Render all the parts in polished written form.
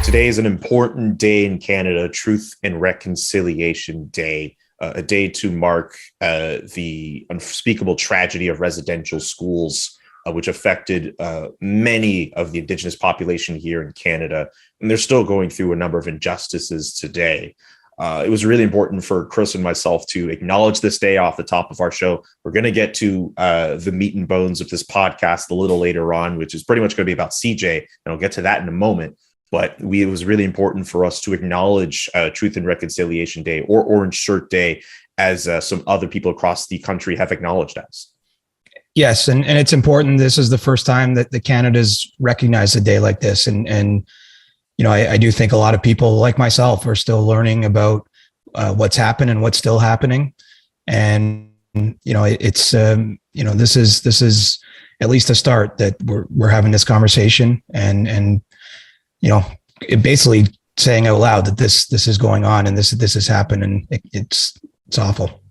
Today is an important day in Canada, Truth and Reconciliation Day, a day to mark the unspeakable tragedy of residential schools, which affected many of the Indigenous population here in Canada. And they're still going through a number of injustices today. It was really important for Chris and myself to acknowledge this day off the top of our show. We're going to get to the meat and bones of this podcast a little later on, which is pretty much going to be about CJ, and I'll get to that in a moment. But it was really important for us to acknowledge Truth and Reconciliation Day, or Orange Shirt Day, as some other people across the country have acknowledged as. Yes, and it's important. This is the first time that the Canada's recognized a day like this. And you know, I do think a lot of people like myself are still learning about what's happened and what's still happening. And, you know, it's, you know, this is at least a start that we're having this conversation and, you know, it basically saying out loud that this is going on and this has happened, and it's awful.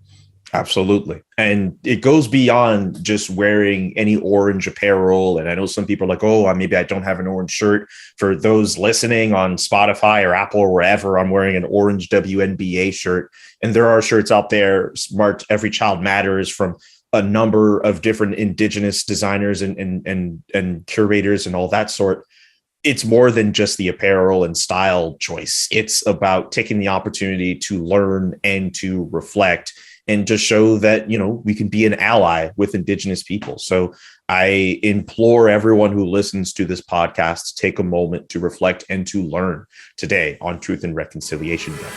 Absolutely. And it goes beyond just wearing any orange apparel. And I know some people are like, oh, maybe I don't have an orange shirt. For those listening on Spotify or Apple or wherever, I'm wearing an orange WNBA shirt. And there are shirts out there marked Every Child Matters from a number of different Indigenous designers and curators and all that sort. It's more than just the apparel and style choice. It's about taking the opportunity to learn and to reflect and to show that, you know, we can be an ally with Indigenous people. So I implore everyone who listens to this podcast to take a moment to reflect and to learn today on Truth and Reconciliation Day.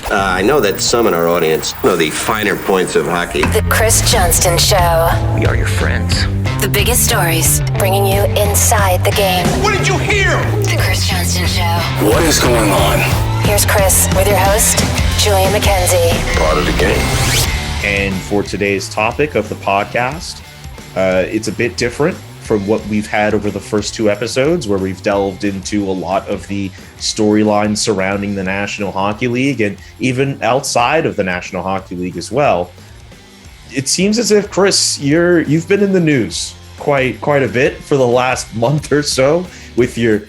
I know that some in our audience know the finer points of hockey. The Chris Johnston Show. We are your friends. The biggest stories, bringing you inside the game. What did you hear? The Chris Johnston Show. What is going on? Here's Chris with your host, Julian McKenzie. Part of the game. And for today's topic of the podcast, it's a bit different from what we've had over the first two episodes, where we've delved into a lot of the storylines surrounding the National Hockey League and even outside of the National Hockey League as well. It seems as if, Chris, you've been in the news quite a bit for the last month or so, with your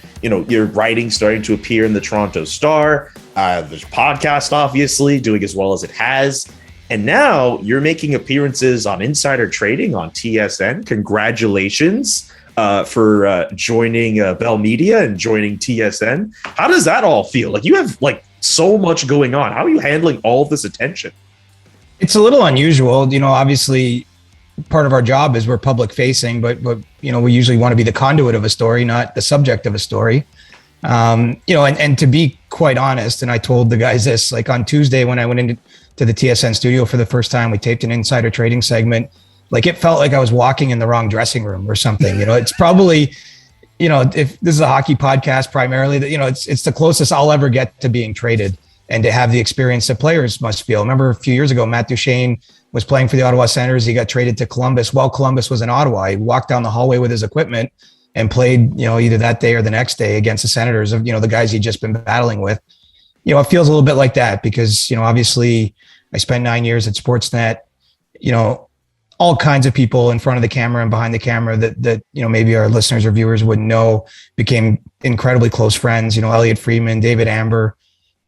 writing starting to appear in the Toronto Star, the podcast obviously doing as well as it has. And now you're making appearances on Insider Trading on TSN. Congratulations for joining Bell Media and joining TSN. How does that all feel? Like, you have so much going on. How are you handling all of this attention? It's a little unusual. You know, obviously part of our job is we're public facing, but you know, we usually want to be the conduit of a story, not the subject of a story. You know, and to be quite honest, and I told the guys this, like on Tuesday when I went into the TSN studio for the first time, we taped an Insider Trading segment. Like, it felt like I was walking in the wrong dressing room or something. You know, it's probably, you know, if this is a hockey podcast primarily, that, you know, it's the closest I'll ever get to being traded and to have the experience that players must feel. Remember a few years ago, Matt Duchene was playing for the Ottawa Senators. He got traded to Columbus while Columbus was in Ottawa. He walked down the hallway with his equipment and played, you know, either that day or the next day against the Senators, of, you know, the guys he'd just been battling with. You know, it feels a little bit like that because, you know, obviously I spent 9 years at Sportsnet, you know, all kinds of people in front of the camera and behind the camera that, you know, maybe our listeners or viewers wouldn't know, became incredibly close friends. You know, Elliot Friedman, David Amber,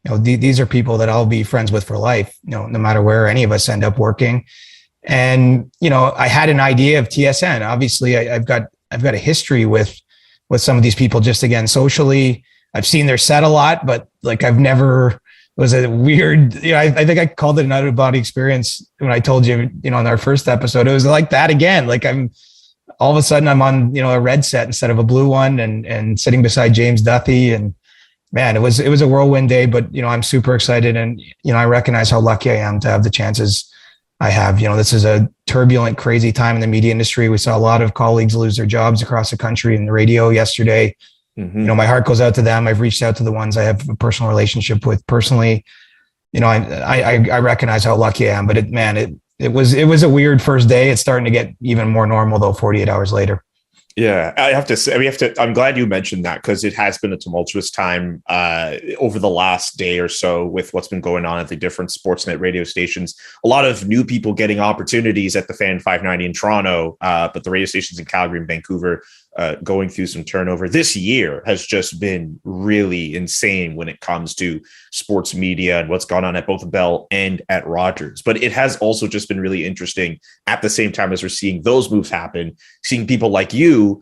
you know, these are people that I'll be friends with for life, you know, no matter where any of us end up working. And, you know, I had an idea of TSN. Obviously I've got a history with some of these people, just again, socially. I've seen their set a lot, but like it was a weird, you know, I think I called it an out of body experience when I told you, you know, in our first episode. It was like that again. Like, all of a sudden I'm on, you know, a red set instead of a blue one, and sitting beside James Duthie. And man, it was a whirlwind day, but, you know, I'm super excited. And, you know, I recognize how lucky I am to have the chances I have. You know, this is a turbulent, crazy time in the media industry. We saw a lot of colleagues lose their jobs across the country in the radio yesterday. Mm-hmm. You know, my heart goes out to them. I've reached out to the ones I have a personal relationship with personally. You know, I recognize how lucky I am, but it was a weird first day. It's starting to get even more normal though, 48 hours later. Yeah, I have to say, I'm glad you mentioned that, because it has been a tumultuous time over the last day or so with what's been going on at the different Sportsnet radio stations. A lot of new people getting opportunities at the Fan 590 in Toronto, but the radio stations in Calgary and Vancouver going through some turnover. This year has just been really insane when it comes to sports media and what's gone on at both Bell and at Rogers. But it has also just been really interesting at the same time as we're seeing those moves happen, seeing people like you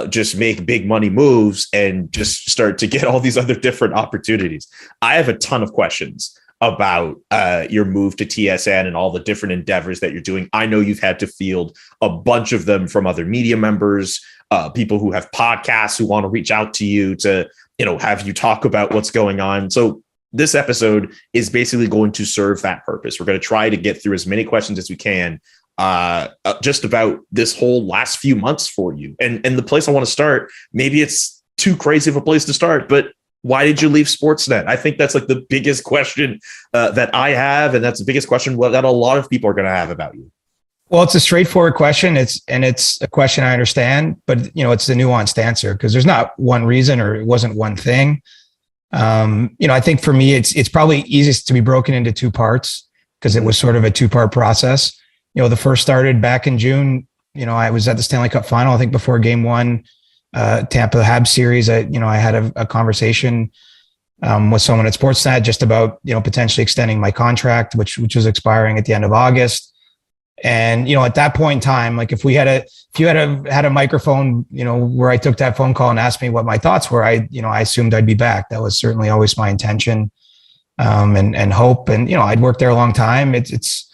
just make big money moves and just start to get all these other different opportunities. I have a ton of questions about your move to TSN and all the different endeavors that you're doing. I know you've had to field a bunch of them from other media members, people who have podcasts who want to reach out to you to, have you talk about what's going on. So this episode is basically going to serve that purpose. We're going to try to get through as many questions as we can just about this whole last few months for you. And the place I want to start, maybe it's too crazy of a place to start, but why did you leave Sportsnet? I think that's like the biggest question that I have. And that's the biggest question that a lot of people are going to have about you. Well, it's a straightforward question. It's a question I understand, but it's a nuanced answer because there's not one reason or it wasn't one thing. I think for me, it's probably easiest to be broken into two parts because it was sort of a two-part process. The first started back in June. I was at the Stanley Cup final, I think before game one, Tampa Habs series. I had a conversation with someone at Sportsnet just about, potentially extending my contract, which was expiring at the end of August. And, at that point in time, like if you had a microphone, where I took that phone call and asked me what my thoughts were, I assumed I'd be back. That was certainly always my intention, and hope. And, I'd worked there a long time. It's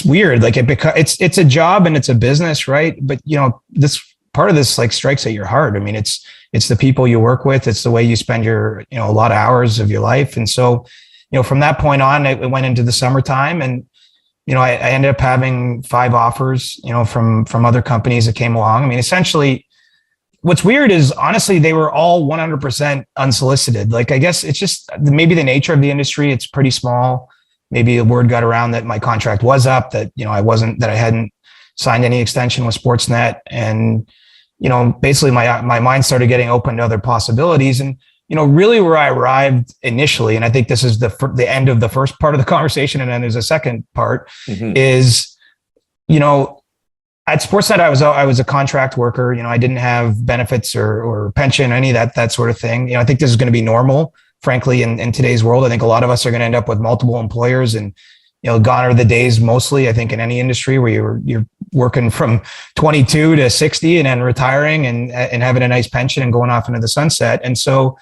weird. Like it's a job and it's a business, right? But, this part of this like strikes at your heart. I mean, it's the people you work with. It's the way you spend your, a lot of hours of your life. And so, from that point on, it went into the summertime and, I ended up having 5 offers, from other companies that came along. I mean, essentially what's weird is honestly, they were all 100% unsolicited. Like, I guess it's just maybe the nature of the industry. It's pretty small. Maybe a word got around that my contract was up, that, I hadn't signed any extension with Sportsnet. And, basically my mind started getting open to other possibilities. And, really where I arrived initially, and I think this is the end of the first part of the conversation. And then there's a second part is, at Sportsnet, I was a contract worker. I didn't have benefits or pension, any of that sort of thing. I think this is going to be normal, frankly, in today's world. I think a lot of us are going to end up with multiple employers and, gone are the days mostly, I think, in any industry where you're working from 22 to 60 and then retiring and having a nice pension and going off into the sunset. And so,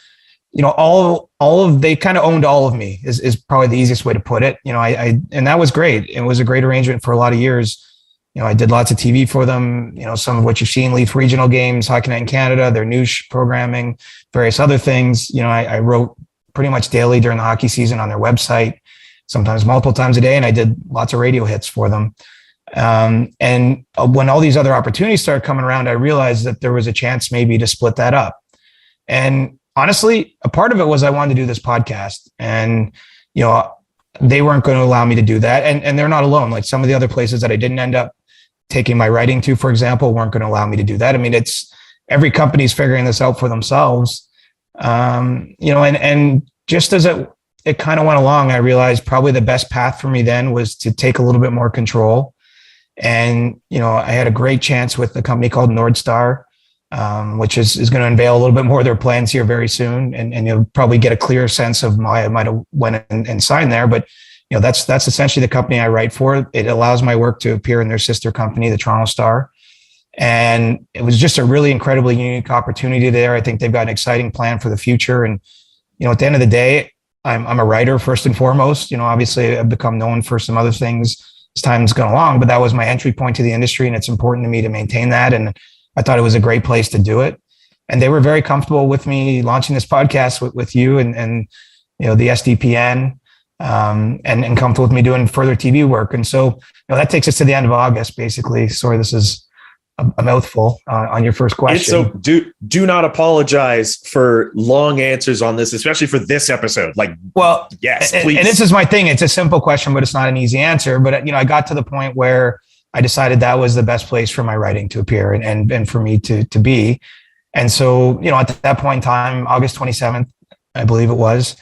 they kind of owned all of me is probably the easiest way to put it. And that was great. It was a great arrangement for a lot of years. I did lots of TV for them, some of what you've seen, Leaf regional games, Hockey Night in Canada, their news programming, various other things. I wrote pretty much daily during the hockey season on their website, sometimes multiple times a day. And I did lots of radio hits for them. And when all these other opportunities started coming around, I realized that there was a chance maybe to split that up. And honestly, a part of it was I wanted to do this podcast and, they weren't going to allow me to do that. And they're not alone. Like some of the other places that I didn't end up taking my writing to, for example, weren't going to allow me to do that. I mean, every company's figuring this out for themselves. And just as it kind of went along, I realized probably the best path for me then was to take a little bit more control. And, I had a great chance with a company called Nordstar, which is going to unveil a little bit more of their plans here very soon. And you'll probably get a clear sense of why I might have went and signed there. But, that's essentially the company I write for. It allows my work to appear in their sister company, the Toronto Star. And it was just a really incredibly unique opportunity there. I think they've got an exciting plan for the future. And, at the end of the day, I'm a writer first and foremost. Obviously I've become known for some other things as time's gone along, but that was my entry point to the industry. And it's important to me to maintain that. And I thought it was a great place to do it. And they were very comfortable with me launching this podcast with you and the SDPN, and comfortable with me doing further TV work. And so, that takes us to the end of August, basically. Sorry, this is a mouthful on your first question. So do not apologize for long answers on this, especially for this episode. Yes, please. And this is my thing. It's a simple question, but it's not an easy answer. But, I got to the point where I decided that was the best place for my writing to appear and for me to be. And so, at that point in time, August 27th, I believe it was,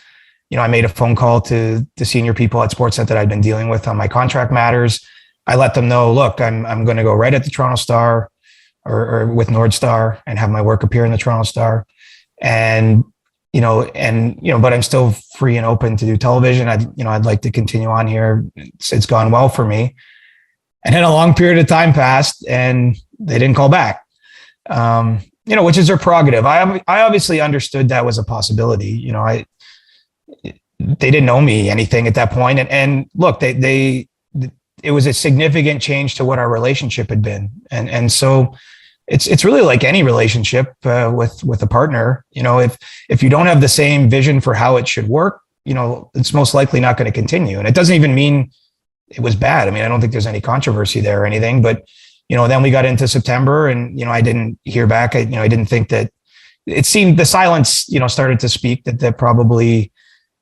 I made a phone call to the senior people at Sportsnet that I'd been dealing with on my contract matters. I let them know, look, I'm going to go right at the Toronto Star. or with Nord Star and have my work appear in the Toronto Star. And, but I'm still free and open to do television. I'd like to continue on here. It's gone well for me. And then a long period of time passed and they didn't call back, which is their prerogative. I obviously understood that was a possibility. They didn't know me anything at that point. And look, it was a significant change to what our relationship had been. And so it's really like any relationship with a partner. If you don't have the same vision for how it should work, it's most likely not going to continue. And it doesn't even mean it was bad. I mean, I don't think there's any controversy there or anything, but, then we got into September and, I didn't hear back. I didn't think that it seemed the silence, started to speak that probably,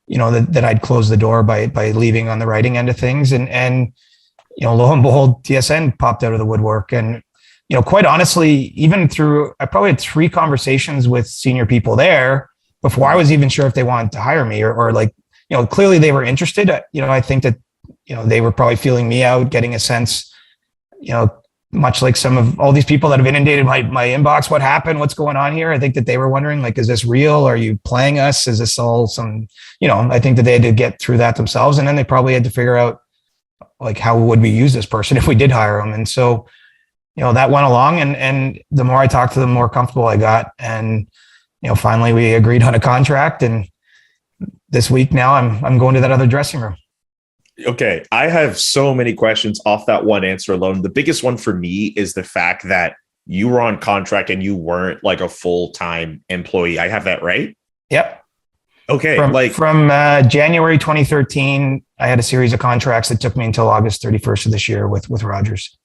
that I'd close the door by leaving on the writing end of things. And lo and behold, TSN popped out of the woodwork. And, quite honestly, even I probably had 3 conversations with senior people there before I was even sure if they wanted to hire me or clearly they were interested. I think that, they were probably feeling me out, getting a sense, much like some of all these people that have inundated my inbox. What happened? What's going on here? I think that they were wondering, is this real? Are you playing us? Is this all some, I think that they had to get through that themselves. And then they probably had to figure out how would we use this person if we did hire them? And so, that went along and the more I talked to them, the more comfortable I got. And, finally we agreed on a contract. And this week now I'm going to that other dressing room. Okay. I have so many questions off that one answer alone. The biggest one for me is the fact that you were on contract and you weren't a full-time employee. I have that right? Yep. Okay. From January 2013, I had a series of contracts that took me until August 31st of this year with Rogers.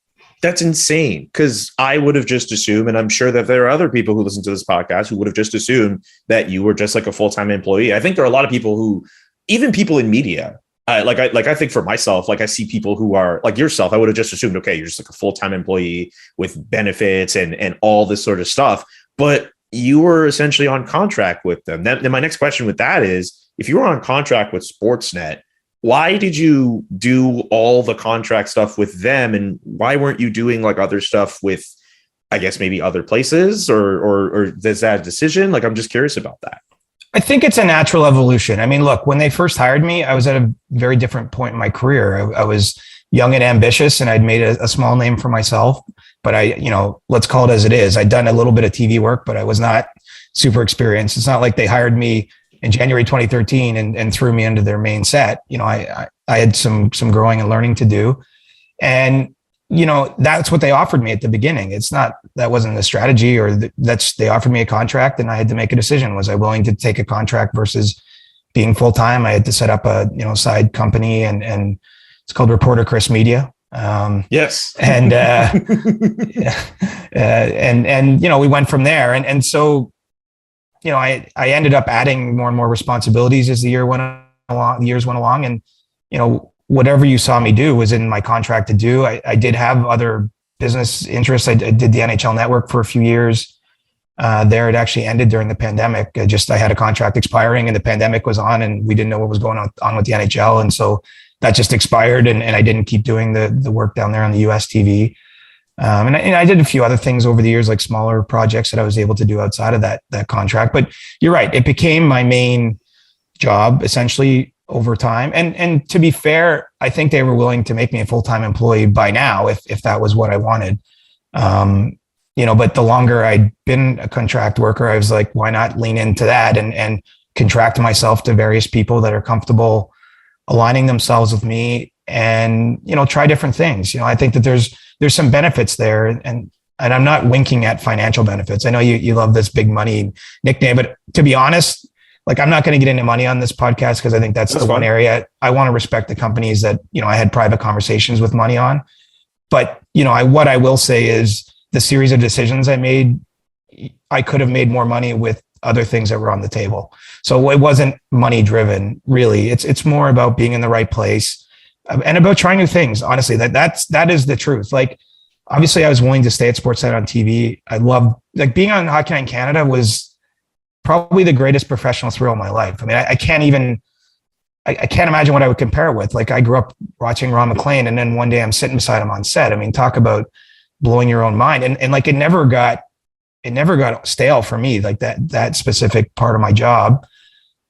That's insane. Because I would have just assumed, and I'm sure that there are other people who listen to this podcast who would have just assumed that you were just a full-time employee. I think there are a lot of people who, even people in media, I think for myself, I see people who are like yourself, I would have just assumed, okay, you're just a full-time employee with benefits and all this sort of stuff, but you were essentially on contract with them. Then my next question with that is, if you were on contract with Sportsnet, why did you do all the contract stuff with them? And why weren't you doing other stuff with, I guess, maybe other places or is that a decision? I'm just curious about that. I think it's a natural evolution. I mean, look, when they first hired me, I was at a very different point in my career. I was young and ambitious and I'd made a small name for myself, but let's call it as it is. I'd done a little bit of TV work, but I was not super experienced. It's not like they hired me in January 2013 and threw me into their main set. I had some growing and learning to do. And that's what they offered me at the beginning. That wasn't the strategy they offered me a contract and I had to make a decision. Was I willing to take a contract versus being full-time? I had to set up a, side company and it's called Reporter Chris Media. Yes. And, we went from there. And so, I ended up adding more and more responsibilities as the years went along. And, whatever you saw me do was in my contract to do. I did have other business interests. I did the NHL Network for a few years. There, it actually ended during the pandemic. I had a contract expiring and the pandemic was on and we didn't know what was going on with the NHL. And so that just expired and I didn't keep doing the work down there on the US TV. And I did a few other things over the years, like smaller projects that I was able to do outside of that contract. But you're right. It became my main job essentially over time. And to be fair, I think they were willing to make me a full-time employee by now, if that was what I wanted. But the longer I'd been a contract worker, I was like, why not lean into that and contract myself to various people that are comfortable aligning themselves with me and, try different things. I think that there's some benefits there and I'm not winking at financial benefits. I know you love this big money nickname, but to be honest, I'm not going to get into money on this podcast because I think that's the one area I want to respect the companies that, I had private conversations with money on. But, what I will say is the series of decisions I made, I could have made more money with other things that were on the table. So it wasn't money driven, really. It's more about being in the right place and about trying new things. Honestly, that is the truth. Obviously I was willing to stay at Sportsnet on TV. I love being on Hockey Night in Canada was probably the greatest professional thrill of my life. I mean, I can't imagine what I would compare it with. I grew up watching Ron McLean and then one day I'm sitting beside him on set. I mean, talk about blowing your own mind. And like, it never got stale for me, like that specific part of my job.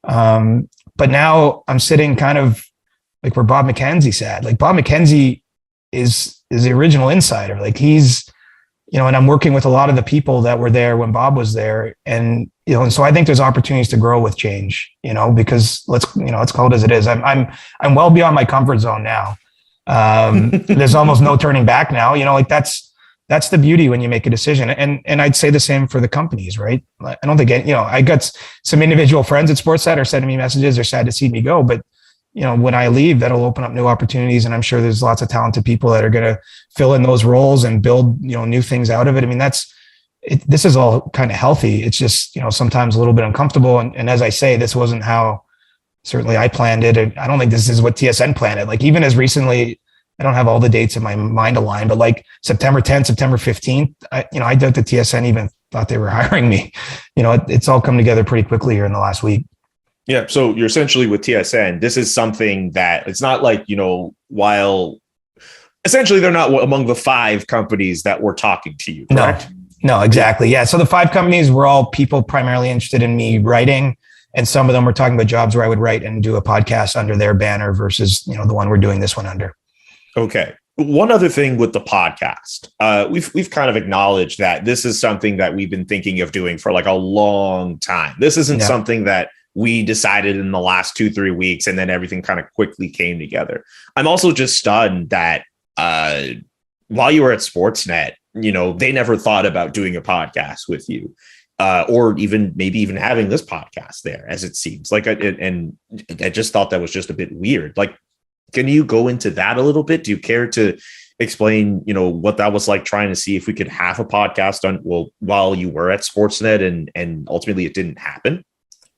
But now I'm sitting kind of like where Bob McKenzie sat. Like, Bob McKenzie is the original insider. Like, he's, you know, and I'm working with a lot of the people that were there when Bob was there. And, you know, and so I think there's opportunities to grow with change, you know, because let's call it as it is. I'm well beyond my comfort zone now. There's almost no turning back now, you know, like that's the beauty when you make a decision. And I'd say the same for the companies, right? I don't think, you know, I got some individual friends at Sportsnet are sending me messages. They're sad to see me go, but you know, when I leave, that'll open up new opportunities. And I'm sure there's lots of talented people that are going to fill in those roles and build, you know, new things out of it. I mean, this is all kind of healthy. It's just, you know, sometimes a little bit uncomfortable. And as I say, this wasn't how certainly I planned it. And I don't think this is what TSN planned it. Like, even as recently, I don't have all the dates in my mind aligned, but like September 10th, September 15th, I doubt the TSN even thought they were hiring me. You know, it's all come together pretty quickly here in the last week. Yeah. So you're essentially with TSN, this is something that it's not like, you know, while essentially they're not among the 5 companies that were talking to you, correct? No, exactly. Yeah. So the 5 companies were all people primarily interested in me writing. And some of them were talking about jobs where I would write and do a podcast under their banner versus, you know, the one we're doing this one under. Okay. One other thing with the podcast, we've kind of acknowledged that this is something that we've been thinking of doing for like a long time. This isn't something that we decided in the last 2-3 weeks, and then everything kind of quickly came together. I'm also just stunned that while you were at Sportsnet, you know, they never thought about doing a podcast with you, or even maybe even having this podcast there, as it seems like. And I just thought that was just a bit weird. Like, can you go into that a little bit? Do you care to explain, you know, what that was like, trying to see if we could have a podcast on, well, while you were at Sportsnet and ultimately it didn't happen?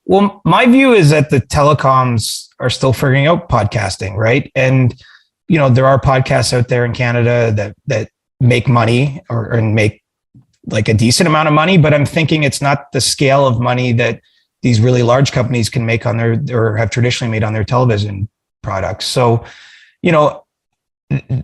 Well, my view is that the telecoms are still figuring out podcasting, right? And, you know, there are podcasts out there in Canada that make money or make like a decent amount of money, but I'm thinking it's not the scale of money that these really large companies can make on their, or have traditionally made on their television products. So, you know,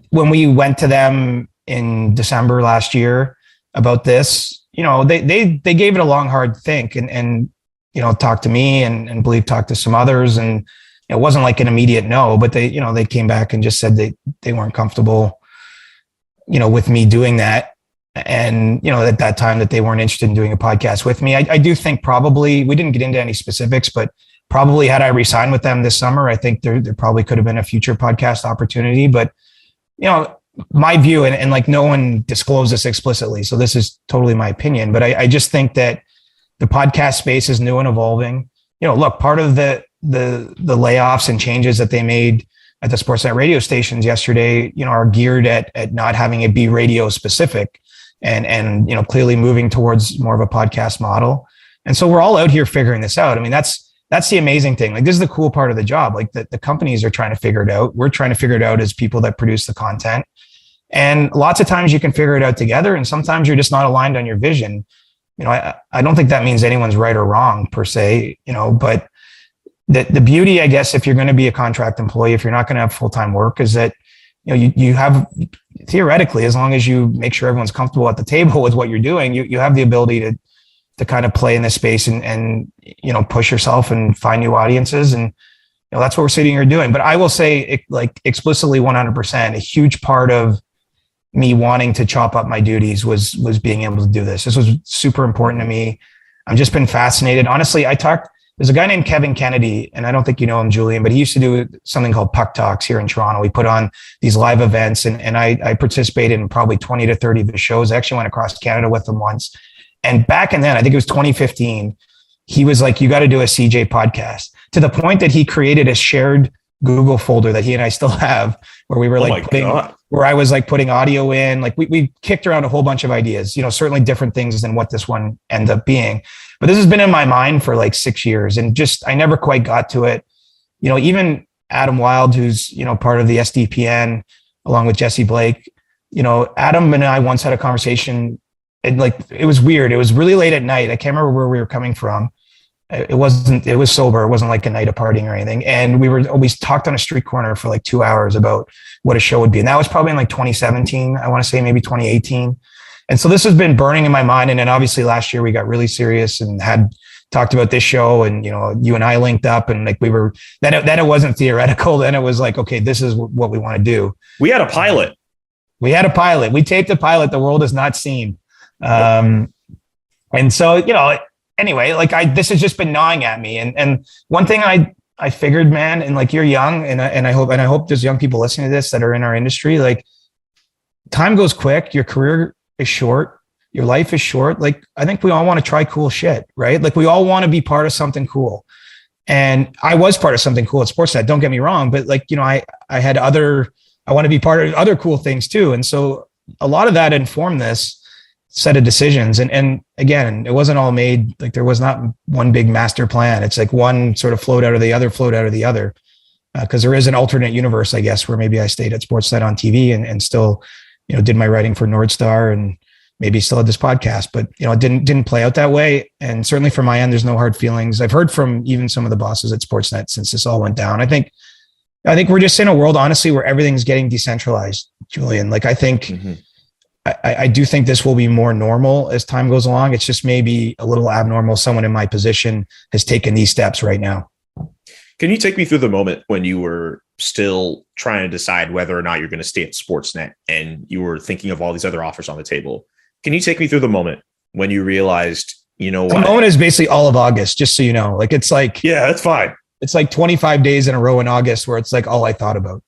when we went to them in December last year about this, you know, they gave it a long, hard think and you know, talked to me and believe talked to some others. And it wasn't like an immediate no, but they, you know, they came back and just said they weren't comfortable, you know, with me doing that. And, you know, at that time that they weren't interested in doing a podcast with me. I do think probably, we didn't get into any specifics, but probably had I resigned with them this summer, I think there probably could have been a future podcast opportunity. But, you know, my view, and like no one disclosed this explicitly, so this is totally my opinion, but I just think that the podcast space is new and evolving. You know, look, part of the layoffs and changes that they made at the Sportsnet radio stations yesterday, you know, are geared at not having it be radio specific and, you know, clearly moving towards more of a podcast model. And so we're all out here figuring this out. I mean, that's the amazing thing. Like, this is the cool part of the job. Like, the companies are trying to figure it out. We're trying to figure it out as people that produce the content. And lots of times you can figure it out together. And sometimes you're just not aligned on your vision. You know, I don't think that means anyone's right or wrong per se, you know, but the beauty, I guess, if you're going to be a contract employee, if you're not going to have full-time work, is that, you know, you have, theoretically, as long as you make sure everyone's comfortable at the table with what you're doing, you have the ability to kind of play in this space and, you know, push yourself and find new audiences. And, you know, that's what we're sitting here doing. But I will say, like, explicitly 100%, a huge part of me wanting to chop up my duties was being able to do this. This was super important to me. I've just been fascinated. Honestly, there's a guy named Kevin Kennedy, and I don't think you know him, Julian, but he used to do something called Puck Talks here in Toronto. We put on these live events, and I participated in probably 20 to 30 of his shows. I actually went across Canada with him once. And back in then, I think it was 2015, he was like, you got to do a CJ podcast, to the point that he created a shared Google folder that he and I still have, where we were where I was like putting audio in, like we kicked around a whole bunch of ideas, you know, certainly different things than what this one ended up being. But this has been in my mind for like 6 years, and just, I never quite got to it. You know, even Adam Wilde, who's, you know, part of the SDPN along with Jesse Blake, you know, Adam and I once had a conversation, and like, it was weird. It was really late at night. I can't remember where we were coming from. It was sober. It wasn't like a night of partying or anything. And we talked on a street corner for like 2 hours about what a show would be. And that was probably in like 2017. I want to say maybe 2018. And so this has been burning in my mind. And then obviously last year we got really serious and had talked about this show, and, you know, you and I linked up, and like then it wasn't theoretical. Then it was like, okay, this is what we want to do. We had a pilot. We taped a pilot the world has not seen. And so, you know, anyway, like this has just been gnawing at me. And one thing I figured, man, and like, you're young, and I hope there's young people listening to this that are in our industry. Like, time goes quick. Your career is short. Your life is short. Like, I think we all want to try cool shit, right? Like, we all want to be part of something cool. And I was part of something cool at Sportsnet. Don't get me wrong, but like, you know, I want to be part of other cool things too. And so a lot of that informed this set of decisions. And again, it wasn't all made, like, there was not one big master plan. It's like one sort of flowed out of the other. Because there is an alternate universe, I guess, where maybe I stayed at Sportsnet on TV and still, you know, did my writing for North Star and maybe still had this podcast, but, you know, it didn't play out that way. And certainly from my end, there's no hard feelings. I've heard from even some of the bosses at Sportsnet since this all went down. I think we're just in a world, honestly, where everything's getting decentralized, Julian. Like, I think, I do think this will be more normal as time goes along. It's just maybe a little abnormal. Someone in my position has taken these steps right now. Can you take me through the moment when you were still trying to decide whether or not you're going to stay at Sportsnet and you were thinking of all these other offers on the table? Can you take me through the moment when you realized, you know what? The moment is basically all of August, just so you know. Like, it's like, yeah, that's fine. It's like 25 days in a row in August where it's like all I thought about.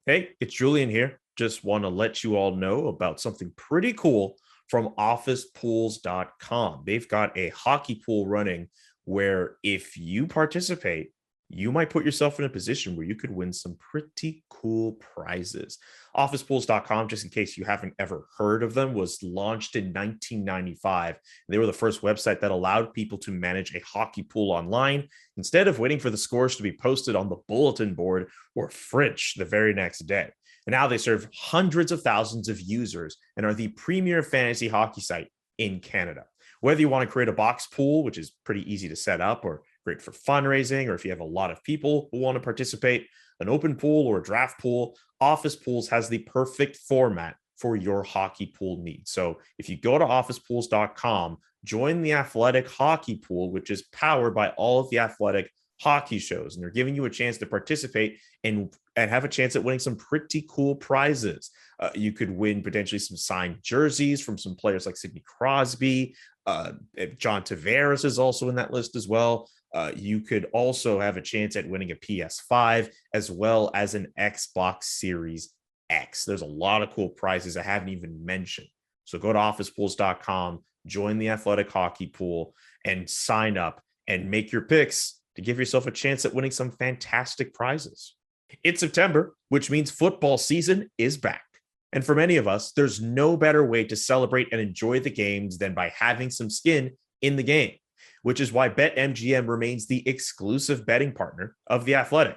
Hey, it's Julian here. Just want to let you all know about something pretty cool from officepools.com. They've got a hockey pool running where if you participate, you might put yourself in a position where you could win some pretty cool prizes. Officepools.com, just in case you haven't ever heard of them, was launched in 1995. They were the first website that allowed people to manage a hockey pool online instead of waiting for the scores to be posted on the bulletin board or fridge the very next day. And now they serve hundreds of thousands of users and are the premier fantasy hockey site in Canada. Whether you want to create a box pool, which is pretty easy to set up, or great for fundraising, or if you have a lot of people who want to participate, an open pool or a draft pool, Office Pools has the perfect format for your hockey pool needs. So if you go to officepools.com, join the Athletic Hockey Pool, which is powered by all of the Athletic hockey shows, and they're giving you a chance to participate and have a chance at winning some pretty cool prizes. You could win potentially some signed jerseys from some players like Sidney Crosby. John Tavares is also in that list as well. You could also have a chance at winning a PS5 as well as an Xbox Series X. There's a lot of cool prizes I haven't even mentioned. So go to officepools.com, join the Athletic Hockey Pool, and sign up and make your picks to give yourself a chance at winning some fantastic prizes. It's September, which means football season is back. And for many of us, there's no better way to celebrate and enjoy the games than by having some skin in the game, which is why BetMGM remains the exclusive betting partner of The Athletic.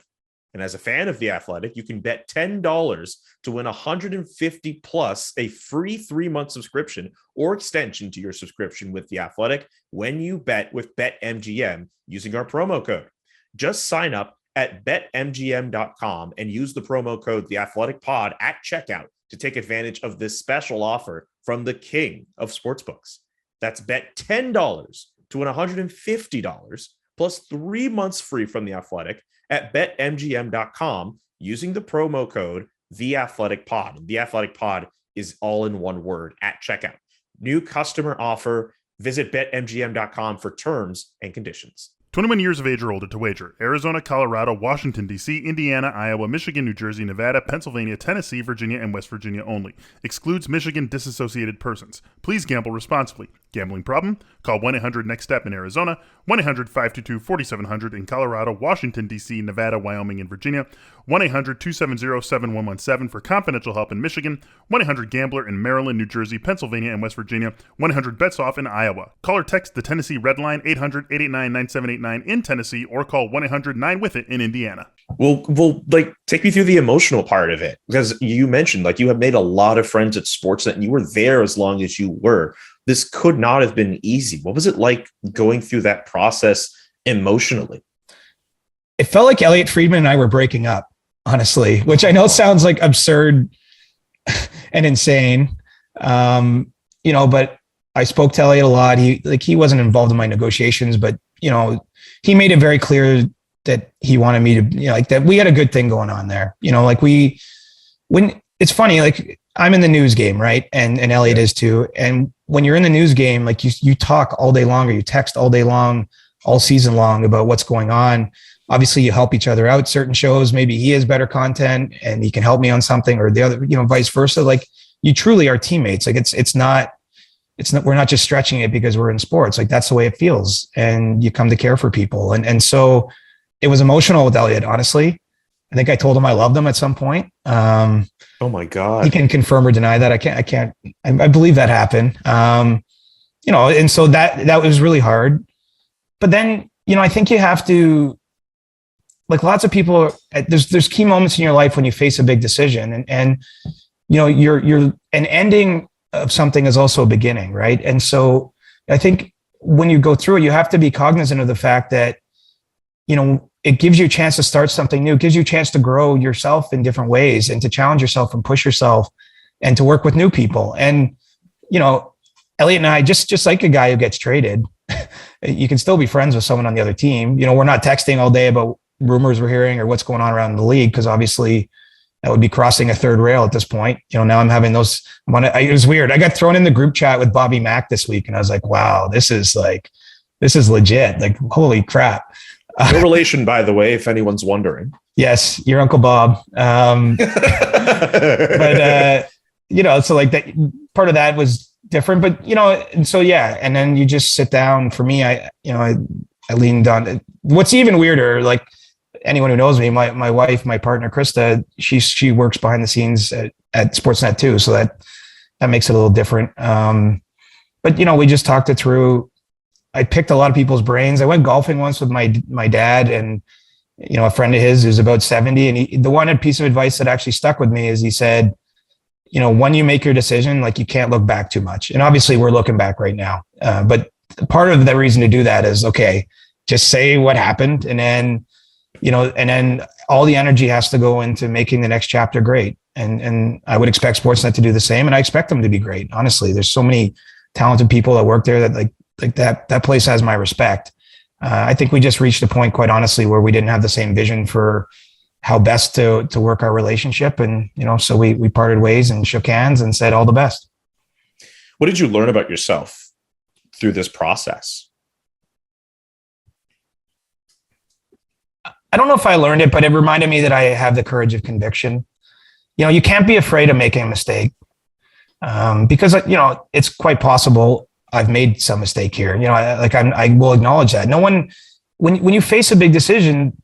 And as a fan of The Athletic, you can bet $10 to win $150 plus a free 3-month subscription or extension to your subscription with The Athletic when you bet with BetMGM using our promo code. Just sign up at betmgm.com and use the promo code TheAthleticPod at checkout to take advantage of this special offer from the king of sportsbooks. That's bet $10 to win $150 plus 3 months free from The Athletic at betmgm.com using the promo code TheAthleticPod. The Athletic Pod is all in one word at checkout. New customer offer. Visit betmgm.com for terms and conditions. 21 years of age or older to wager. Arizona, Colorado, Washington, D.C., Indiana, Iowa, Michigan, New Jersey, Nevada, Pennsylvania, Tennessee, Virginia, and West Virginia only. Excludes Michigan disassociated persons. Please gamble responsibly. Gambling problem? Call 1-800-NEXT-STEP in Arizona, 1-800-522-4700 in Colorado, Washington, D.C., Nevada, Wyoming, and Virginia, 1-800-270-7117 for confidential help in Michigan, 1-800-GAMBLER in Maryland, New Jersey, Pennsylvania, and West Virginia, 1-800-BETS-OFF in Iowa. Call or text the Tennessee Red Line 800-889-9789 in Tennessee, or call 1-800-9-WITH-IT in Indiana. Well, like, take me through the emotional part of it, because you mentioned, like, you have made a lot of friends at Sportsnet and you were there as long as you were. This could not have been easy. What was it like going through that process emotionally? It felt like Elliot Friedman and I were breaking up, honestly, which I know sounds like absurd and insane. But I spoke to Elliot a lot. He wasn't involved in my negotiations, but he made it very clear that he wanted me to, that we had a good thing going on there. When it's funny, like I'm in the news game, right? And Elliot is too. And when you're in the news game, like you talk all day long, or you text all day long, all season long about what's going on. Obviously you help each other out. Certain shows, maybe he has better content and he can help me on something, or the other, vice versa. Like you truly are teammates. Like it's not, we're not just stretching it because we're in sports. Like that's the way it feels. And you come to care for people. And so it was emotional with Elliot, honestly. I think I told him I loved him at some point. Oh my God. He can confirm or deny that. I believe that happened. And so that was really hard. But then, I think you have to, like lots of people, there's key moments in your life when you face a big decision, and you're an ending of something is also a beginning, right? And so I think when you go through it, you have to be cognizant of the fact that, it gives you a chance to start something new. It gives you a chance to grow yourself in different ways and to challenge yourself and push yourself and to work with new people. And, Elliot and I, just like a guy who gets traded, you can still be friends with someone on the other team. We're not texting all day about rumors we're hearing or what's going on around the league, because obviously that would be crossing a third rail at this point. Now I'm having those. It was weird. I got thrown in the group chat with Bobby Mack this week, and I was like, wow, this is legit. Like, holy crap. No relation, by the way, if anyone's wondering. Yes, your Uncle Bob. But so like that part of that was different. But and so yeah, and then you just sit down. For me, I leaned on. What's even weirder, like anyone who knows me, my wife, my partner Krista, she works behind the scenes at Sportsnet too, so that makes it a little different. But we just talked it through. I picked a lot of people's brains. I went golfing once with my dad and, a friend of his who's about 70. And the one piece of advice that actually stuck with me is he said, when you make your decision, like you can't look back too much. And obviously we're looking back right now. But part of the reason to do that is, okay, just say what happened. And then, and then all the energy has to go into making the next chapter great. And I would expect Sportsnet to do the same. And I expect them to be great. Honestly, there's so many talented people that work there that like that place has my respect. I think we just reached a point, quite honestly, where we didn't have the same vision for how best to work our relationship. And, so we parted ways and shook hands and said all the best. What did you learn about yourself through this process? I don't know if I learned it, but it reminded me that I have the courage of conviction. You can't be afraid of making a mistake, because, it's quite possible I've made some mistake here. I will acknowledge that. No one, when you face a big decision,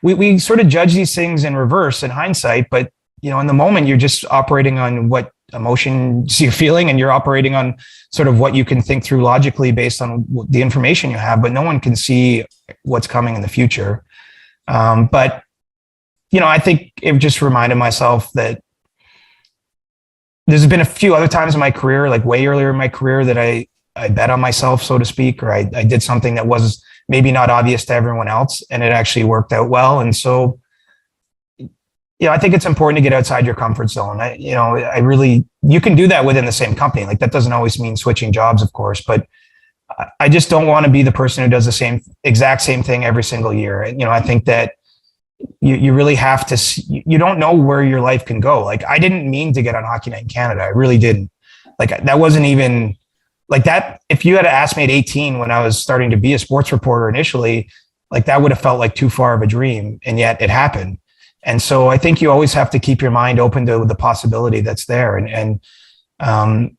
we sort of judge these things in reverse in hindsight, but in the moment you're just operating on what emotions you're feeling, and you're operating on sort of what you can think through logically based on the information you have, but no one can see what's coming in the future. But I think it just reminded myself that there's been a few other times in my career, like way earlier in my career, that I bet on myself, so to speak, or I did something that was maybe not obvious to everyone else, and it actually worked out well. And so, I think it's important to get outside your comfort zone. You can do that within the same company. Like that doesn't always mean switching jobs, of course, but I just don't want to be the person who does the exact same thing every single year. I think that you really have to, you don't know where your life can go. Like I didn't mean to get on Hockey Night in Canada. I really didn't. Like that wasn't even like that. If you had asked me at 18, when I was starting to be a sports reporter initially, like that would have felt like too far of a dream. And yet it happened. And so I think you always have to keep your mind open to the possibility that's there. So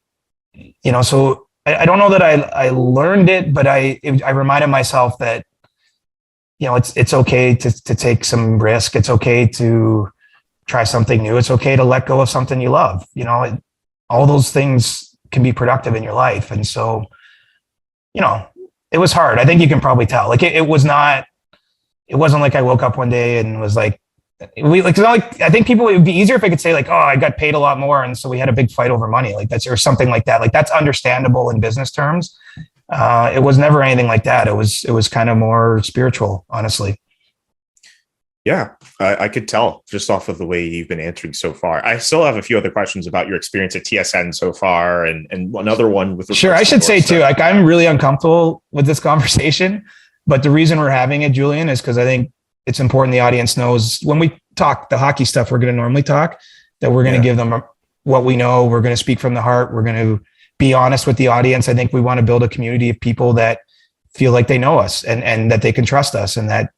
I don't know that I learned it, but I reminded myself that, it's okay to take some risk. It's okay to try something new. It's okay to let go of something you love. All those things can be productive in your life. And so, it was hard. I think you can probably tell. Like it wasn't like I woke up one day and was like, I think it would be easier if I could say like, oh, I got paid a lot more, and so we had a big fight over money, like that's, or something like that. Like that's understandable in business terms. It was never anything like that. It was kind of more spiritual, honestly. Yeah, I could tell just off of the way you've been answering so far. I still have a few other questions about your experience at TSN so far, and another one with. Sure, I should say too, like I'm really uncomfortable with this conversation, but the reason we're having it, Julian, is because I think it's important the audience knows when we talk the hockey stuff we're going to normally talk, that we're going to give them what we know. We're going to speak from the heart. We're going to be honest with the audience. I think we want to build a community of people that feel like they know us and that they can trust us, and that,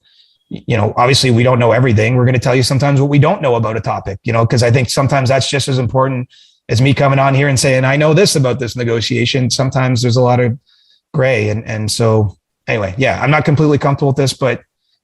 you know, obviously we don't know everything. We're going to tell you sometimes what we don't know about a topic, you know, because I think sometimes that's just as important as me coming on here and saying, I know this about this negotiation. Sometimes there's a lot of gray. And so anyway, yeah, I'm not completely comfortable with this, but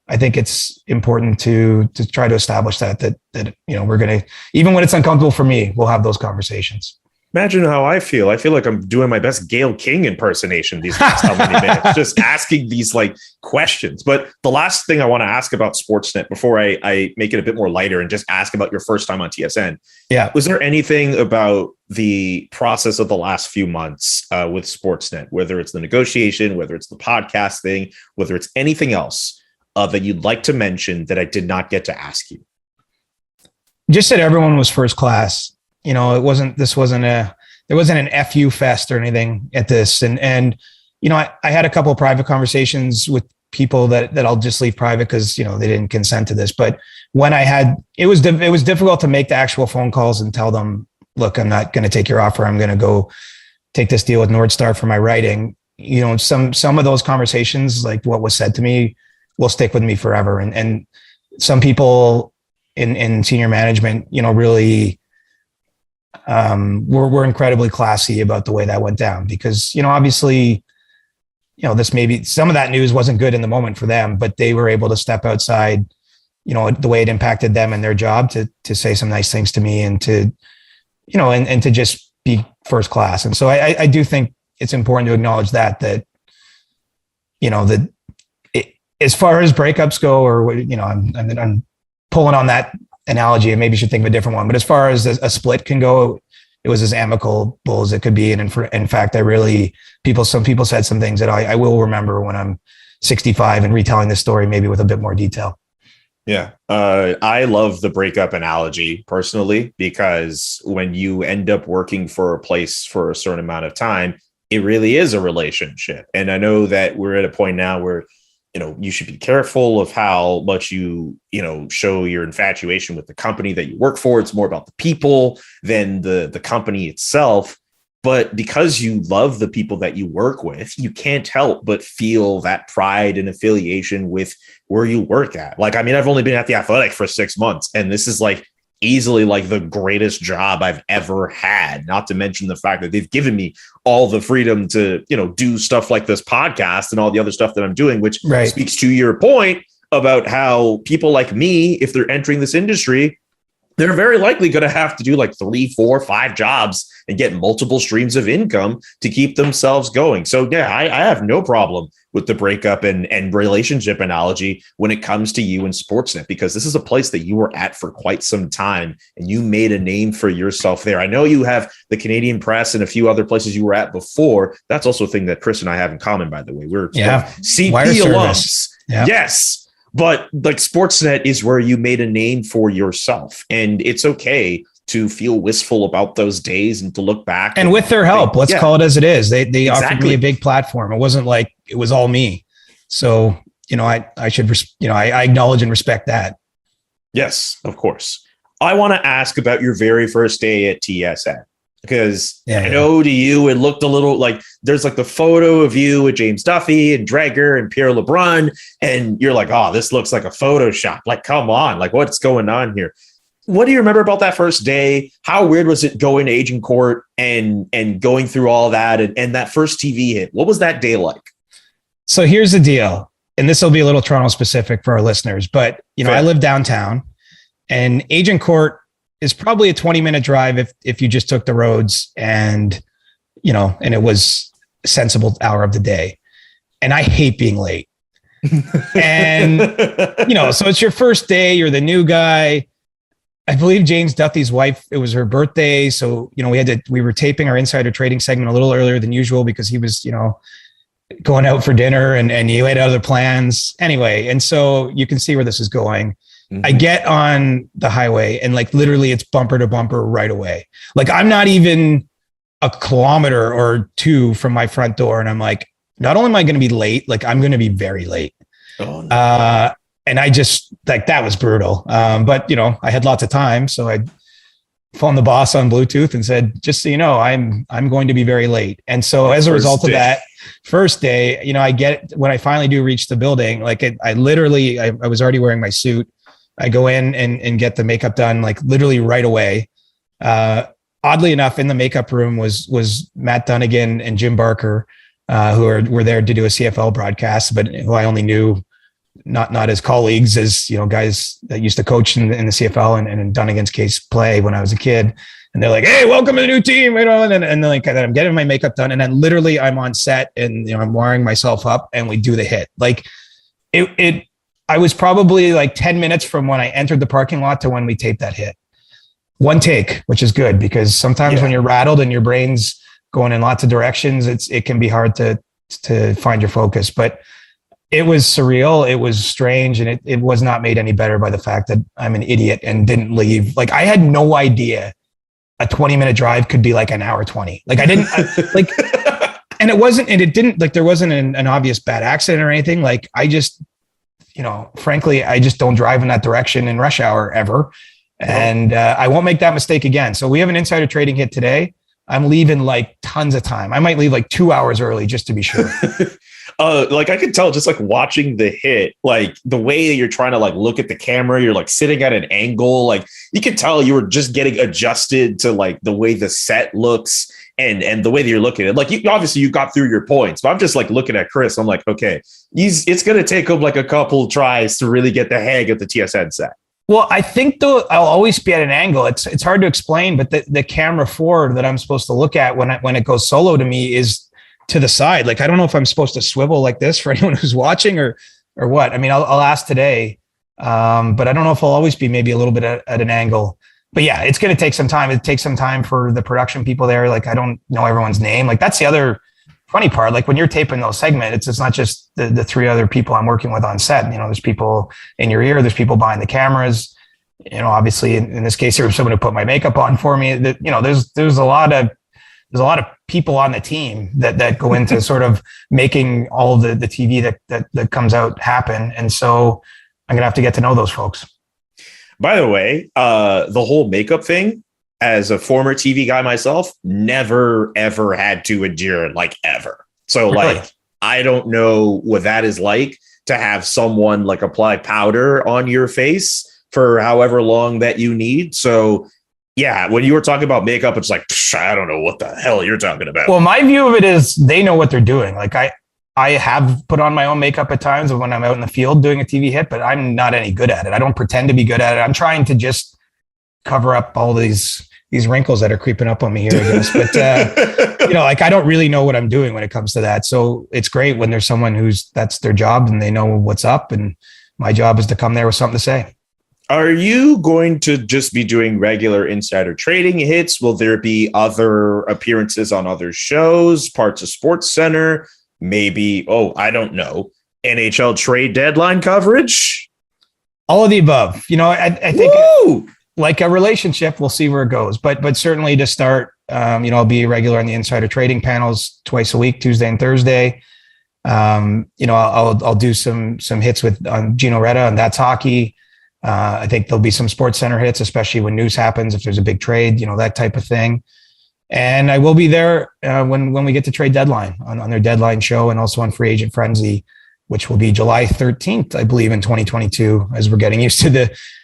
I think it's important to try to establish that, you know, we're going to, even when it's uncomfortable for me, we'll have those conversations. Imagine how I feel. I feel like I'm doing my best Gail King impersonation these last how many minutes, just asking these like questions. But the last thing I want to ask about Sportsnet before I make it a bit more lighter and just ask about your first time on TSN. Yeah. Was there anything about the process of the last few months with Sportsnet, whether it's the negotiation, whether it's the podcast thing, whether it's anything else that you'd like to mention that I did not get to ask you? Just that everyone was first class. You know, there wasn't an FU fest or anything at this. And, you know, I had a couple of private conversations with people that I'll just leave private because, you know, they didn't consent to this. But when it was difficult to make the actual phone calls and tell them, look, I'm not going to take your offer. I'm going to go take this deal with Nordstar for my writing. You know, some of those conversations, like what was said to me, will stick with me forever. And some people in senior management, you know, really, we're incredibly classy about the way that went down, because, you know, obviously, you know, this maybe some of that news wasn't good in the moment for them, but they were able to step outside, you know, the way it impacted them and their job to say some nice things to me and to, you know, and to just be first class. And so I do think it's important to acknowledge that, you know, that as far as breakups go, or, you know, I'm pulling on that analogy, and maybe you should think of a different one. But as far as a split can go, it was as amicable as it could be. And in fact, some people said some things that I will remember when I'm 65 and retelling this story, maybe with a bit more detail. Yeah. I love the breakup analogy personally, because when you end up working for a place for a certain amount of time, it really is a relationship. And I know that we're at a point now where, you know, you should be careful of how much you know, show your infatuation with the company that you work for. It's more about the people than the company itself. But because you love the people that you work with, you can't help but feel that pride and affiliation with where you work at. Like, I mean, I've only been at the Athletic for 6 months, and this is like easily like the greatest job I've ever had, not to mention the fact that they've given me all the freedom to, you know, do stuff like this podcast and all the other stuff that I'm doing, which speaks to your point about how people like me, if they're entering this industry, they're very likely going to have to do like 3, 4, 5 jobs and get multiple streams of income to keep themselves going. So yeah, I have no problem with the breakup and relationship analogy when it comes to you and Sportsnet, because this is a place that you were at for quite some time and you made a name for yourself there. I know you have the Canadian Press and a few other places you were at before. That's also a thing that Chris and I have in common, by the way. We're CP alums. Yeah. Yes. But like Sportsnet is where you made a name for yourself, and it's okay to feel wistful about those days and to look back. And with their help, let's call it as it is. They offered me a big platform. It wasn't like it was all me. So, you know, I should, you know, I acknowledge and respect that. Yes, of course. I want to ask about your very first day at TSN, because I know to you, it looked a little like there's like the photo of you with James Duffy and Dreger and Pierre LeBrun. And you're like, oh, this looks like a Photoshop. Like, come on, like what's going on here? What do you remember about that first day? How weird was it going to Agent Court and going through all that and that first TV hit? What was that day like? So here's the deal. And this will be a little Toronto specific for our listeners, but you know, I live downtown, and Agent Court is probably a 20-minute drive if you just took the roads, and, you know, and it was a sensible hour of the day. And I hate being late. And, you know, so it's your first day, you're the new guy. I believe James Duffy's wife, it was her birthday. So, you know, we were taping our insider trading segment a little earlier than usual because he was, you know, going out for dinner and you laid out other plans anyway. And so you can see where this is going. Mm-hmm. I get on the highway and like literally it's bumper to bumper right away. Like I'm not even a kilometer or two from my front door. And I'm like, not only am I going to be late, like I'm going to be very late. Oh, no. And I just like, that was brutal. But you know, I had lots of time. So I phoned the boss on Bluetooth and said, just so you know, I'm going to be very late. And so as a result of that first day, you know, I get when I finally do reach the building, like I literally, I was already wearing my suit. I go in and get the makeup done, like literally right away. Oddly enough, in the makeup room was Matt Dunnigan and Jim Barker, who were there to do a CFL broadcast, but who I only knew not as colleagues, as you know, guys that used to coach in the CFL and in Dunnigan's case play when I was a kid. And they're like, "Hey, welcome to the new team," you know, and like I'm getting my makeup done, and then literally I'm on set and you know I'm wiring myself up, and we do the hit. Like it I was probably like 10 minutes from when I entered the parking lot to when we taped that hit. One take, which is good because sometimes when you're rattled and your brain's going in lots of directions, it can be hard to find your focus. But it was surreal. It was strange. And it was not made any better by the fact that I'm an idiot and didn't leave. Like I had no idea a 20-minute drive could be like an hour 20. Like I didn't like, and it didn't like, there wasn't an obvious bad accident or anything. Like I just, you know, frankly, I just don't drive in that direction in rush hour ever. And I won't make that mistake again. So we have an insider trading hit today. I'm leaving like tons of time. I might leave like 2 hours early just to be sure. Like I could tell just like watching the hit, like the way that you're trying to like look at the camera, you're like sitting at an angle, like you could tell you were just getting adjusted to like the way the set looks and the way that you're looking at it. Like obviously you got through your points, but I'm just like looking at Chris. I'm like, okay, it's going to take him like a couple tries to really get the hang of the TSN set. Well, I think though I'll always be at an angle. It's hard to explain, but the camera forward that I'm supposed to look at when it goes solo to me is to the side. Like I don't know if I'm supposed to swivel like this for anyone who's watching or what. I mean, I'll ask today, but I don't know if I'll always be maybe a little bit at an angle. But yeah, it's going to take some time. It takes some time for the production people there. Like I don't know everyone's name. Like that's the other funny part. Like when you're taping those segments, it's not just the three other people I'm working with on set. You know, there's people in your ear, there's people behind the cameras. You know, obviously in this case, there was someone who put my makeup on for me. That you know, there's a lot of people on the team that go into sort of making all of the TV that comes out happen. And so I'm gonna have to get to know those folks. By the way, the whole makeup thing, as a former TV guy myself, never, ever had to endure like ever. So like, I don't know what that is like to have someone like apply powder on your face for however long that you need. So yeah, when you were talking about makeup, it's like, I don't know what the hell you're talking about. Well, my view of it is they know what they're doing. Like I have put on my own makeup at times when I'm out in the field doing a TV hit, but I'm not any good at it. I don't pretend to be good at it. I'm trying to just cover up all these wrinkles that are creeping up on me here, I guess. But, you know, like I don't really know what I'm doing when it comes to that. So it's great when there's someone that's their job and they know what's up. And my job is to come there with something to say. Are you going to just be doing regular insider trading hits? Will there be other appearances on other shows, parts of SportsCenter? Maybe, I don't know, NHL trade deadline coverage? All of the above. You know, I think like a relationship, we'll see where it goes. But certainly to start, you know, I'll be regular on the insider trading panels twice a week, Tuesday and Thursday. You know, I'll do some hits on Gino Reda and That's Hockey. I think there'll be some SportsCenter hits, especially when news happens, if there's a big trade, you know, that type of thing. And I will be there when we get to trade deadline on their deadline show and also on Free Agent Frenzy, which will be July 13th, I believe, in 2022, as we're getting used to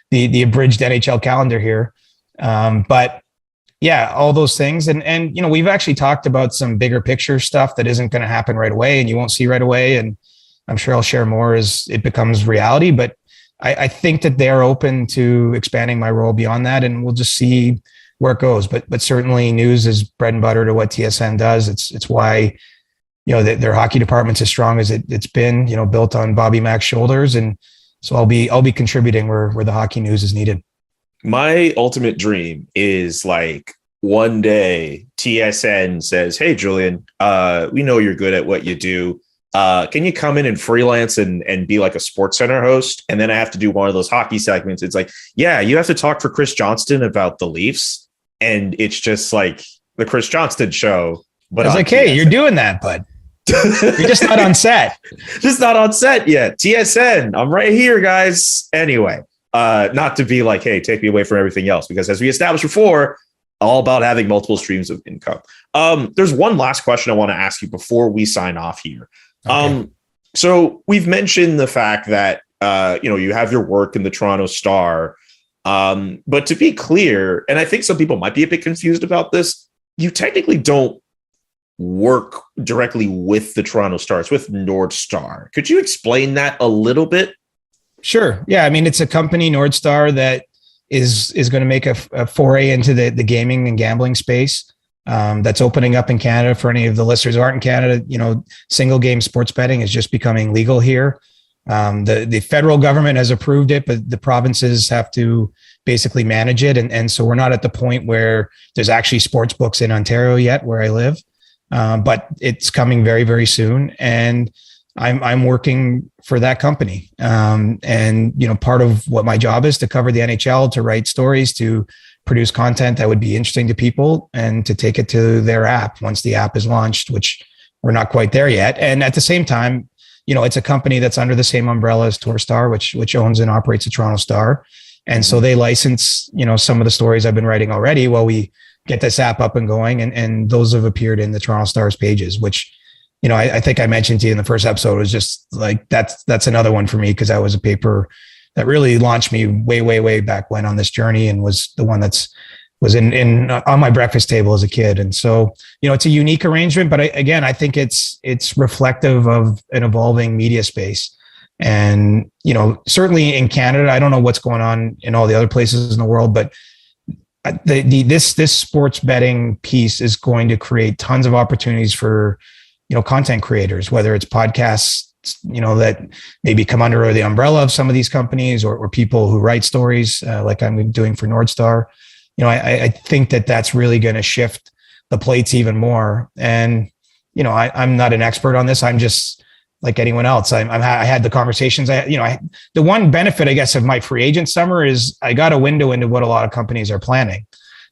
the abridged NHL calendar here. But yeah, all those things. And, you know, we've actually talked about some bigger picture stuff that isn't going to happen right away and you won't see right away. And I'm sure I'll share more as it becomes reality, but I think that they're open to expanding my role beyond that, and we'll just see where it goes. But certainly news is bread and butter to what TSN does. It's why, you know, their hockey department's as strong as it's been, you know, built on Bobby Mack's shoulders. And so I'll be contributing where the hockey news is needed. My ultimate dream is like one day TSN says, "Hey, Julian, we know you're good at what you do. can you come in and freelance and be like a Sports Center host? And then I have to do one of those hockey segments. It's like, yeah, you have to talk for Chris Johnston about the Leafs. And it's just like the Chris Johnston show. But I was like, hey, you're doing that, bud. You're just not on set. Just not on set yet. TSN, I'm right here, guys. Anyway, not to be like, hey, take me away from everything else, because as we established before, all about having multiple streams of income. There's one last question I want to ask you before we sign off here. Okay. So we've mentioned the fact that, you have your work in the Toronto Star. But to be clear, and I think some people might be a bit confused about this, you technically don't work directly with the Toronto Star. It's with Nordstar. Could you explain that a little bit? Sure. Yeah. I mean, it's a company, Nordstar, that is going to make a foray into the gaming and gambling space. That's opening up in Canada for any of the listeners who aren't in Canada. Single game sports betting is just becoming legal here. The federal government has approved it, but the provinces have to basically manage it. And so we're not at the point where there's actually sports books in Ontario yet, where I live. But it's coming very, very soon. And I'm working for that company. And part of what my job is to cover the NHL, to write stories, to produce content that would be interesting to people, and to take it to their app once the app is launched, which we're not quite there yet. And at the same time, it's a company that's under the same umbrella as Torstar, which owns and operates the Toronto Star. And so they license, some of the stories I've been writing already while we get this app up and going. And those have appeared in the Toronto Star's pages, which, I think I mentioned to you in the first episode, was just like, that's another one for me, because that was a paper that really launched me way, way, way back when on this journey, and was the one was in on my breakfast table as a kid. And so, it's a unique arrangement, but I think it's reflective of an evolving media space. And, certainly in Canada, I don't know what's going on in all the other places in the world, but this sports betting piece is going to create tons of opportunities for, content creators, whether it's podcasts, that maybe come under the umbrella of some of these companies, or people who write stories like I'm doing for Nordstar. I think that's really going to shift the plates even more. And, I'm not an expert on this. I'm just like anyone else. I had the conversations. The one benefit, I guess, of my free agent summer is I got a window into what a lot of companies are planning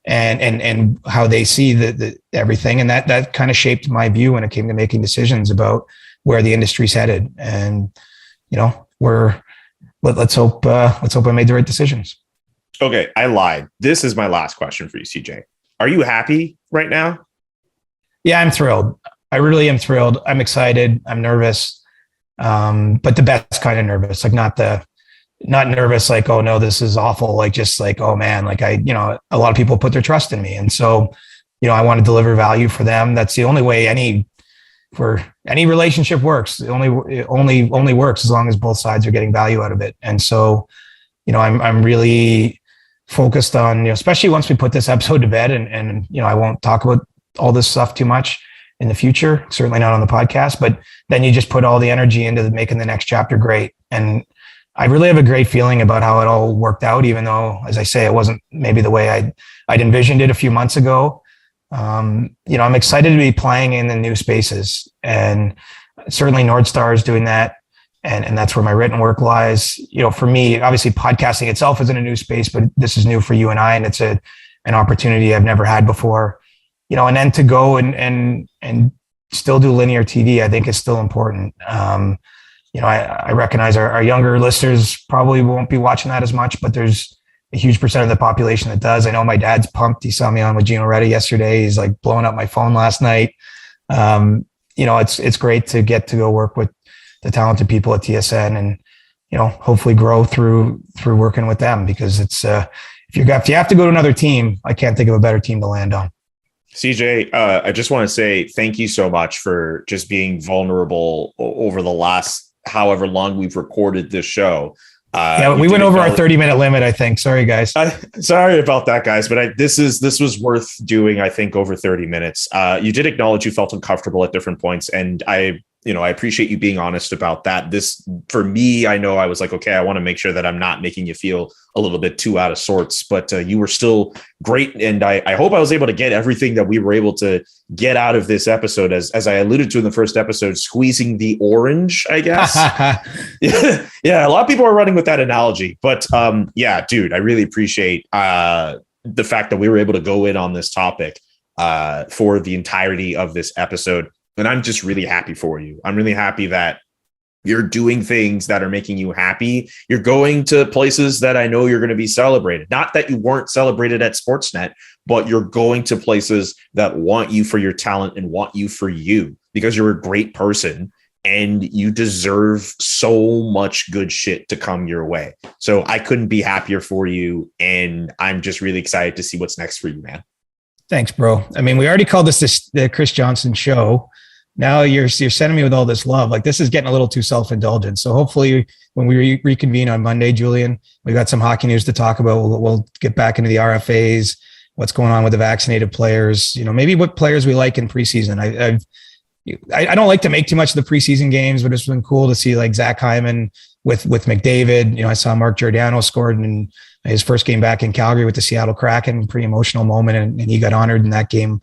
and how they see the everything. And that kind of shaped my view when it came to making decisions about where the industry's headed. And, let's hope I made the right decisions. Okay, I lied. This is my last question for you, CJ. Are you happy right now? Yeah, I'm thrilled. I really am thrilled. I'm excited. I'm nervous, but the best kind of nervous. Like not nervous like, oh no, this is awful. Like just like, oh man, like a lot of people put their trust in me, and so I want to deliver value for them. That's the only way any relationship works. It only works as long as both sides are getting value out of it. And so, I'm really focused on, especially once we put this episode to bed, and I won't talk about all this stuff too much in the future, certainly not on the podcast, but then you just put all the energy into making the next chapter great. And I really have a great feeling about how it all worked out, even though, as I say, it wasn't maybe the way I'd envisioned it a few months ago. I'm excited to be playing in the new spaces, and certainly Nordstar is doing that. And that's where my written work lies. For me, obviously podcasting itself isn't a new space, but this is new for you and I, and it's an opportunity I've never had before. And then to go and still do linear TV, I think is still important. I recognize our younger listeners probably won't be watching that as much, but there's a huge percent of the population that does. I know my dad's pumped. He saw me on with Gino Reda yesterday. He's like blowing up my phone last night. It's great to get to go work with the talented people at TSN, and hopefully grow through working with them, because it's if you have to go to another team, I can't think of a better team to land on. CJ, I just want to say thank you so much for just being vulnerable over the last however long we've recorded this show. We went over our 30-minute limit, I think. Sorry, guys. Sorry about that, guys. But this was worth doing, I think, over 30 minutes. You did acknowledge you felt uncomfortable at different points. And I I appreciate you being honest about that. This, for me, I know I was like, okay, I want to make sure that I'm not making you feel a little bit too out of sorts, but you were still great. And I hope I was able to get everything that we were able to get out of this episode, as I alluded to in the first episode, squeezing the orange, I guess. Yeah. A lot of people are running with that analogy, but yeah, dude, I really appreciate the fact that we were able to go in on this topic for the entirety of this episode. And I'm just really happy for you. I'm really happy that you're doing things that are making you happy. You're going to places that I know you're going to be celebrated. Not that you weren't celebrated at Sportsnet, but you're going to places that want you for your talent and want you for you, because you're a great person and you deserve so much good shit to come your way. So I couldn't be happier for you. And I'm just really excited to see what's next for you, man. Thanks, bro. I mean, we already called this the Chris Johnston show. Now you're sending me with all this love. Like, this is getting a little too self-indulgent. So hopefully when we reconvene on Monday, Julian, we got some hockey news to talk about. We'll get back into the RFAs, what's going on with the vaccinated players, maybe what players we like in preseason. I don't like to make too much of the preseason games, but it's been cool to see like Zach Hyman with McDavid. I saw Mark Giordano scored in his first game back in Calgary with the Seattle Kraken, pretty emotional moment. And he got honored in that game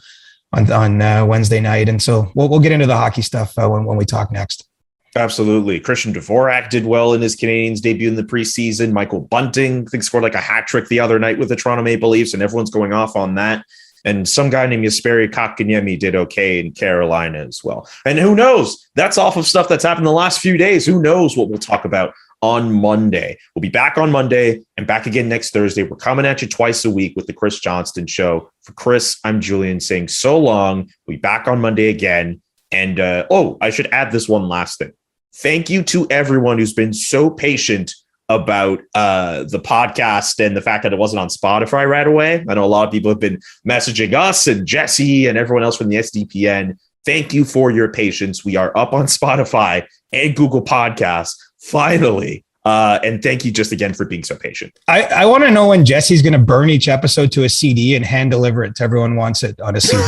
on Wednesday night. And so we'll get into the hockey stuff when we talk next. Absolutely. Christian Dvorak did well in his Canadiens debut in the preseason. Michael Bunting, I think, scored like a hat trick the other night with the Toronto Maple Leafs, and everyone's going off on that. And some guy named Jesperi Kotkaniemi did okay in Carolina as well. And who knows? That's off of stuff that's happened the last few days. Who knows what we'll talk about on Monday? We'll be back on Monday and back again next Thursday. We're coming at you twice a week with the Chris Johnston Show. For Chris, I'm Julian saying so long. We'll be back on Monday again. And I should add this one last thing. Thank you to everyone who's been so patient about the podcast and the fact that it wasn't on Spotify right away. I know a lot of people have been messaging us and Jesse and everyone else from the SDPN. Thank you for your patience. We are up on Spotify and Google Podcasts finally. And thank you just again for being so patient. I want to know when Jesse's going to burn each episode to a CD and hand deliver it to everyone who wants it on a CD.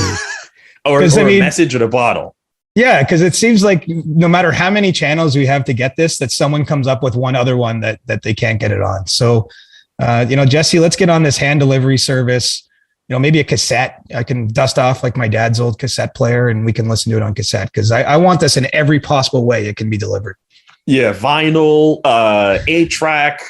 or a message in a bottle. Yeah, because it seems like no matter how many channels we have to get this, that someone comes up with one other one that they can't get it on. So, Jesse, let's get on this hand delivery service. Maybe a cassette. I can dust off like my dad's old cassette player and we can listen to it on cassette, because I want this in every possible way it can be delivered. Yeah, vinyl, 8-track,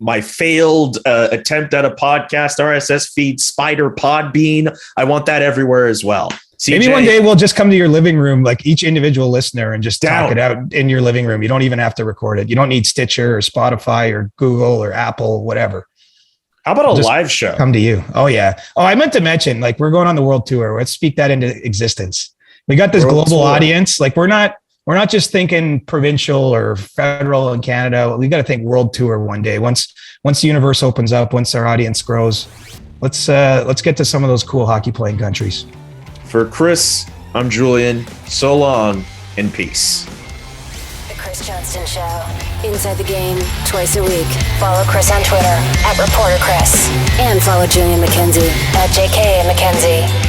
my failed attempt at a podcast RSS feed, Spider Podbean. I want that everywhere as well. CJ, maybe one day we'll just come to your living room, like each individual listener, and just talk it out in your living room. You don't even have to record it. You don't need Stitcher or Spotify or Google or Apple, whatever. How about a live show? Come to you. Oh, yeah. Oh, I meant to mention, like, we're going on the world tour. Let's speak that into existence. We got this global audience. Like, we're not just thinking provincial or federal in Canada. We got to think world tour one day. Once the universe opens up, once our audience grows, let's get to some of those cool hockey playing countries. For Chris, I'm Julian. So long and peace. The Chris Johnston Show. Inside the Game, twice a week. Follow Chris on Twitter @ReporterChris. And follow Julian McKenzie @JK McKenzie.